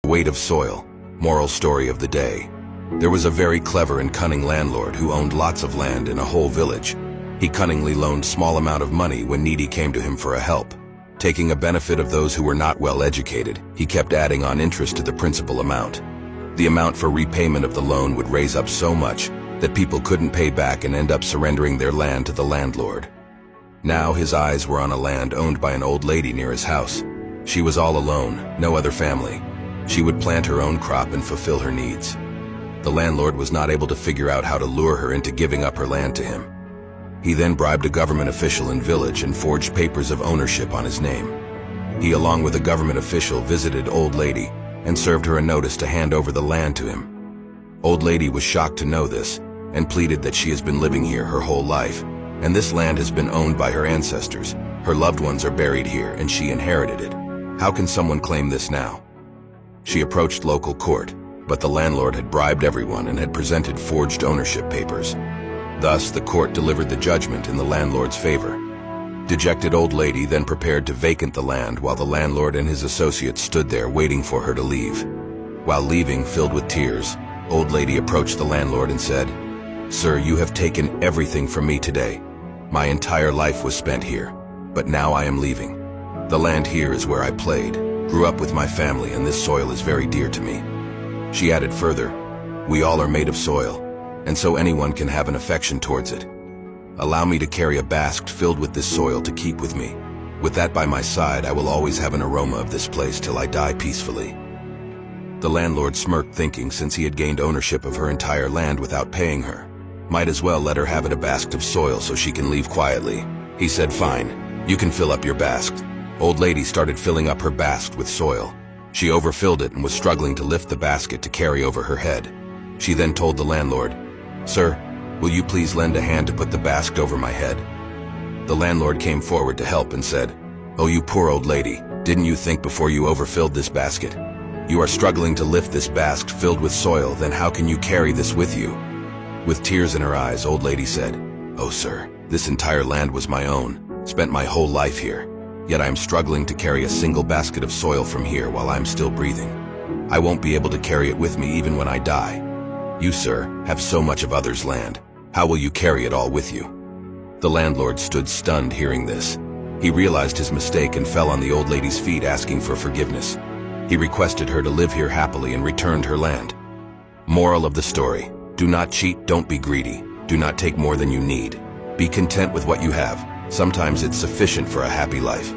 Weight of soil. Moral story of the day. There was a very clever and cunning landlord who owned lots of land in a whole village. He cunningly loaned small amount of money when needy came to him for a help. Taking a benefit of those who were not well educated, he kept adding on interest to the principal amount. The amount for repayment of the loan would raise up so much that people couldn't pay back and end up surrendering their land to the landlord. Now his eyes were on a land owned by an old lady near his house. She was all alone, no other family. She would plant her own crop and fulfill her needs. The landlord was not able to figure out how to lure her into giving up her land to him. He then bribed a government official in village and forged papers of ownership on his name. He, along with a government official, visited Old Lady and served her a notice to hand over the land to him. Old Lady was shocked to know this and pleaded that she has been living here her whole life, and this land has been owned by her ancestors. Her loved ones are buried here and she inherited it. How can someone claim this now? She approached local court, but the landlord had bribed everyone and had presented forged ownership papers. Thus, the court delivered the judgment in the landlord's favor. Dejected Old Lady then prepared to vacate the land while the landlord and his associates stood there waiting for her to leave. While leaving, filled with tears, Old Lady approached the landlord and said, "Sir, you have taken everything from me today. My entire life was spent here, but now I am leaving. The land here is where I played, grew up with my family, and this soil is very dear to me." She added further, "We all are made of soil, and so anyone can have an affection towards it. Allow me to carry a basket filled with this soil to keep with me. With that by my side, I will always have an aroma of this place till I die peacefully." The landlord smirked, thinking since he had gained ownership of her entire land without paying her, might as well let her have it a basket of soil so she can leave quietly. He said, "Fine, you can fill up your basket." Old Lady started filling up her basket with soil. She overfilled it and was struggling to lift the basket to carry over her head. She then told the landlord, "Sir, will you please lend a hand to put the basket over my head?" The landlord came forward to help and said, "Oh, you poor old lady, didn't you think before you overfilled this basket? You are struggling to lift this basket filled with soil, then how can you carry this with you?" With tears in her eyes, Old Lady said, "Oh, sir, this entire land was my own, spent my whole life here. Yet I am struggling to carry a single basket of soil from here while I'm still breathing. I won't be able to carry it with me even when I die. You, sir, have so much of others' land. How will you carry it all with you?" The landlord stood stunned hearing this. He realized his mistake and fell on the old lady's feet asking for forgiveness. He requested her to live here happily and returned her land. Moral of the story: do not cheat, don't be greedy, do not take more than you need. Be content with what you have. Sometimes it's sufficient for a happy life.